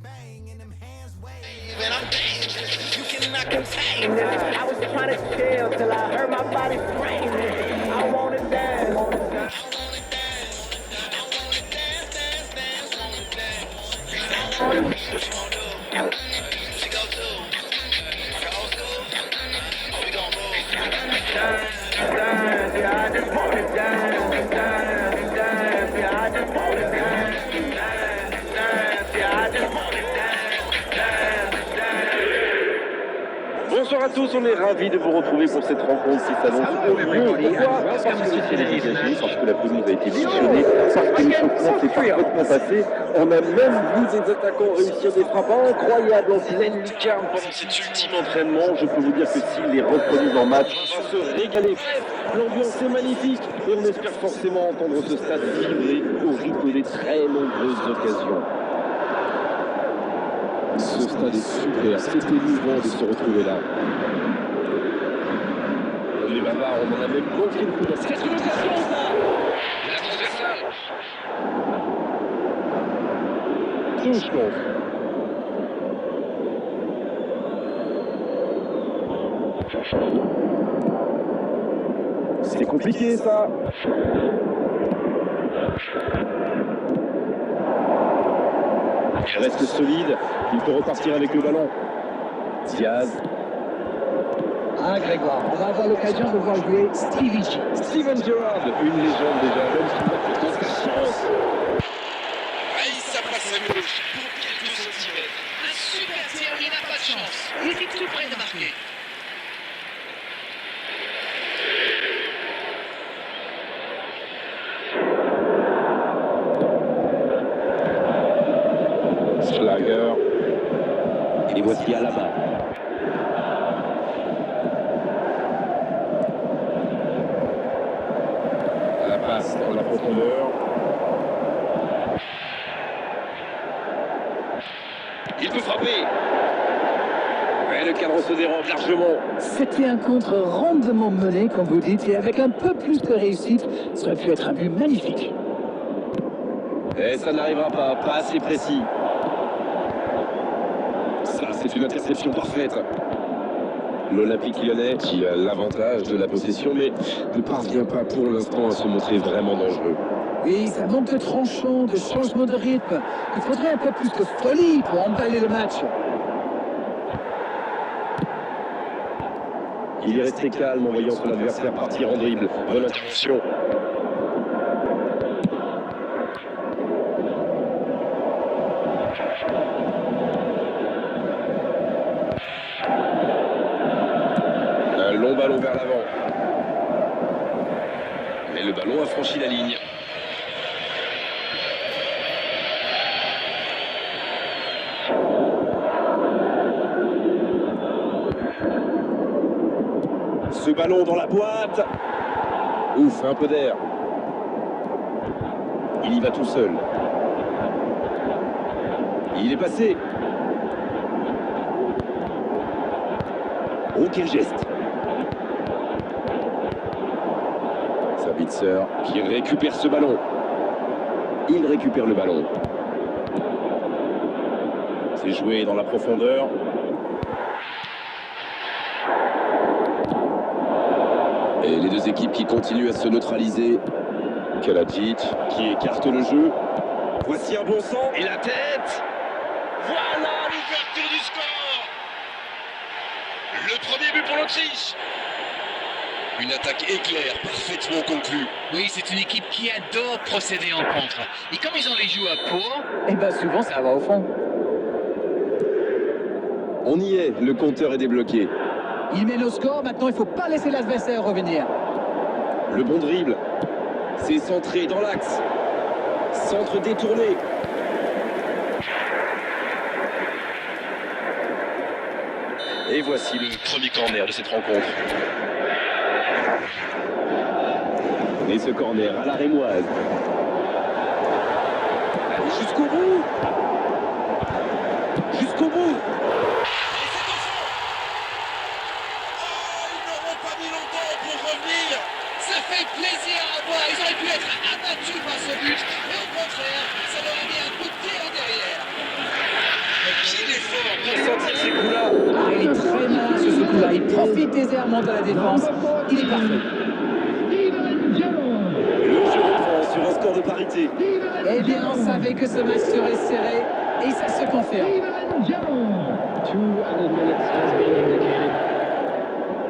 And I'm dangerous. You cannot contain me. I was trying to chill till I heard my body screaming. I wanna dance. I wanna dance, dance, dance, wanna dance. What you wanna do? She go to old school. Oh, we gon' move. Dance, dance, yeah, I just wanna dance, dance, dance, yeah, I just wanna dance, dance, dance, yeah, I just wanna dance, dance, dance. Bonsoir à tous, on est ravis de vous retrouver pour cette rencontre qui s'annonce au mieux. Pourquoi ? Parce que le ciel est dégagé, parce que la pelouse a été bichonnée, parce que l'échauffement s'est parfaitement passé. On a même vu des attaquants réussir des frappes incroyables en pleine lucarne pendant cet ultime entraînement. Je peux vous dire que s'ils les reproduisent en match, on va se régaler. L'ambiance est magnifique et on espère forcément entendre ce stade vibrer au rythme des très nombreuses occasions. Ce stade est super, c'est émouvant de se retrouver là. Les bavards, on en a même manqué le coup d'as. C'est une occasion ça. La transversale. Touche, c'est compliqué ça. Il reste solide, il peut repartir avec le ballon. Diaz. Ah Grégoire, on va avoir l'occasion de voir jouer Stevie G. Steven Gerrard, une légende déjà, même s'il n'a plus aucune chance. Ça passe à gauche pour quelques centimètres. Un super tir, il n'a pas de chance. Il était tout près de marquer. Schlager. Et les voici à la main. La passe dans la profondeur. Il peut frapper. Mais le cadre se dérobe largement. C'était un contre rondement mené, comme vous dites, et avec un peu plus de réussite, ça aurait pu être un but magnifique. Et ça n'arrivera pas assez précis. Ça, c'est une interception parfaite. L'Olympique Lyonnais, qui a l'avantage de la possession, mais ne parvient pas pour l'instant à se montrer vraiment dangereux. Oui, ça manque de tranchant, de changement de rythme. Il faudrait un peu plus de folie pour emballer le match. Il est resté calme en voyant son adversaire partir en dribble. Bonne intervention. Un long ballon vers l'avant. Mais le ballon a franchi la ligne. Ce ballon dans la boîte. Ouf, un peu d'air. Il y va tout seul. Il est passé. Oh, quel geste. Sabitzer qui récupère ce ballon. Il récupère le ballon. C'est joué dans la profondeur. Et les deux équipes qui continuent à se neutraliser. Kalajic qui écarte le jeu. Voici un bon sang. Et la tête. Voilà l'ouverture du score. Le premier but pour l'Autriche. Une attaque éclair, parfaitement conclue. Oui, c'est une équipe qui adore procéder en contre. Et comme ils ont les joueurs pour... Et bien souvent, ça va au fond. On y est, le compteur est débloqué. Il mène au score, maintenant il ne faut pas laisser l'adversaire revenir. Le bon dribble. C'est centré dans l'axe. Centre détourné. Et voici le premier corner de cette rencontre. Et ce corner à la rémoise. Allez jusqu'au bout. Jusqu'au bout. Ils n'auront pas mis longtemps pour revenir. Ça fait plaisir à voir. Ils auraient pu être abattus par ce but. Mais au contraire, ça leur a mis un coup de pied au derrière. fort pour sortir ces coups-là. Ah, il est très malin sur ce coup-là. Il profite des errements de la défense. Il est parfait. Le jeu reprend sur un score de parité. Eh bien, on savait que ce match serait serré et ça se confirme.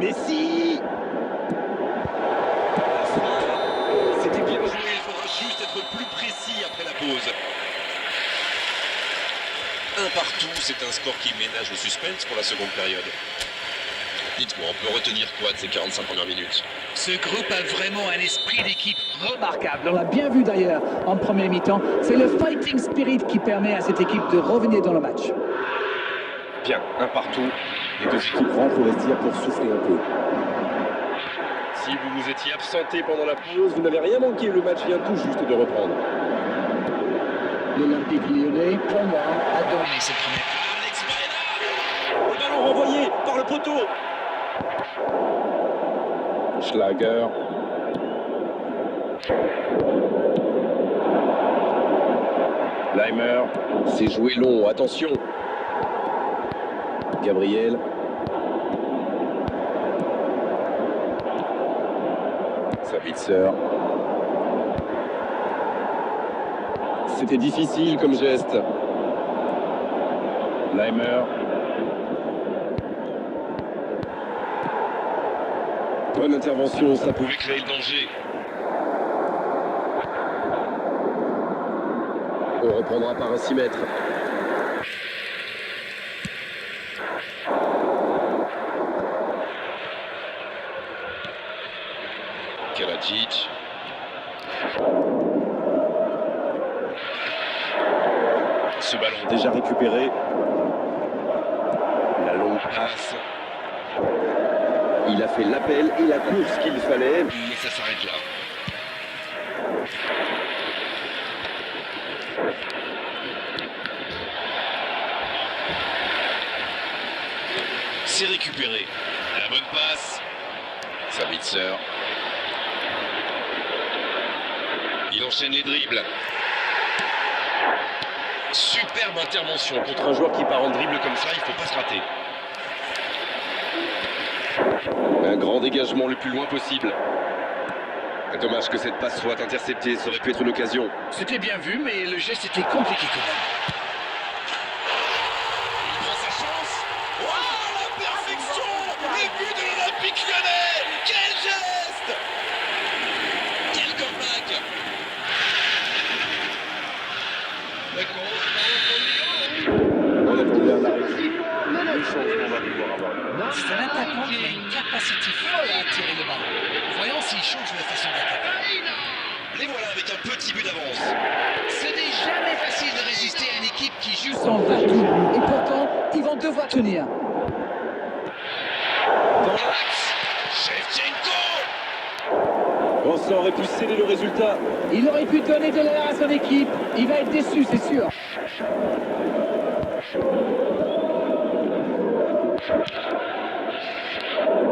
Messi. C'était bien joué, il faudra juste être plus précis après la pause. Un partout, c'est un score qui ménage le suspense pour la seconde période. Dites-moi, on peut retenir quoi de ces 45 premières minutes? Ce groupe a vraiment un esprit d'équipe Remarquable. On l'a bien vu d'ailleurs en première mi-temps. C'est le fighting spirit qui permet à cette équipe de revenir dans le match. Bien, un partout. Les deux équipes rentrent au vestiaire pour souffler un peu. Si vous vous étiez absenté pendant la pause, vous n'avez rien manqué. Le match vient tout juste de reprendre. L'Olympique lyonnais, pour moi, a donné cette première. Alex Baena! Le ballon renvoyé par le poteau. Schlager. Leimer. C'est joué long, attention. Gabriel. Savitzer. C'était difficile comme geste. Leimer. Bonne intervention, ça pouvait créer le danger. On reprendra par un 6 mètres. Karadzic. Ce ballon déjà récupéré. La longue passe. Il a fait l'appel et la course qu'il fallait. Mais ça s'arrête là. C'est récupéré. La bonne passe. Savitzer. Il enchaîne les dribbles. Superbe intervention contre un joueur qui part en dribble comme ça, il ne faut pas se rater. Un grand dégagement le plus loin possible. Dommage que cette passe soit interceptée, ça aurait pu être une occasion. C'était bien vu, mais le geste était compliqué quand même. Il prend sa chance. Waouh, la perfection! Le but de l'Olympique lyonnais! Quel geste! Quel comeback! On a trouvé un arrêt. Le changement va pouvoir avoir lieu. C'est un attaquant qui a une capacité folle à attirer le ballon. Voyons s'il change la façon d'attaquer. Les voilà avec un petit but d'avance. Ce n'est jamais facile de résister à une équipe qui joue sans partout. Et pourtant, ils vont devoir tenir. Dans l'axe, Shevchenko! On s'en aurait pu sceller le résultat. Il aurait pu donner de l'air à son équipe. Il va être déçu, c'est sûr.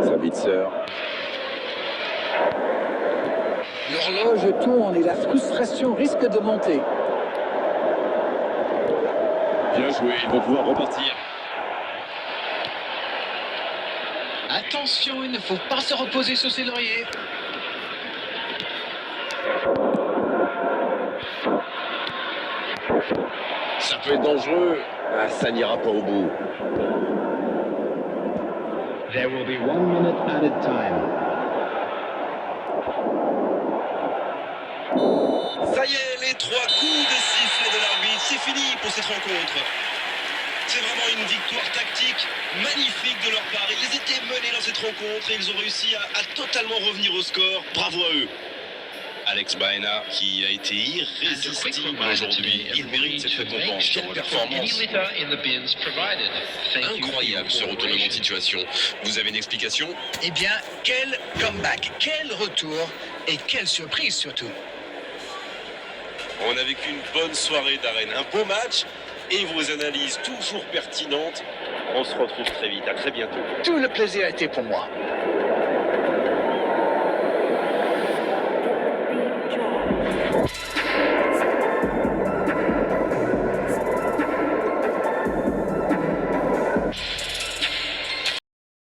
Savitzer. L'horloge tourne et la frustration risque de monter. Bien joué, ils vont pouvoir repartir. Attention, il ne faut pas se reposer sur ses lauriers. Ça peut être dangereux. Ah, ça n'ira pas au bout. There will be 1 minute added time. Ça y est, les 3 coups de sifflet de l'arbitre, c'est fini pour cette rencontre. C'est vraiment une victoire tactique magnifique de leur part. Ils étaient menés dans cette rencontre et ils ont réussi à totalement revenir au score. Bravo à eux. Alex Baena, qui a été irrésistible aujourd'hui. Il mérite cette récompense. Quelle performance! Incroyable ce retournement de situation. Vous avez une explication? Eh bien, quel comeback, quel retour et quelle surprise surtout. On a vécu une bonne soirée d'arène, un beau match et vos analyses toujours pertinentes. On se retrouve très vite, à très bientôt. Tout le plaisir a été pour moi.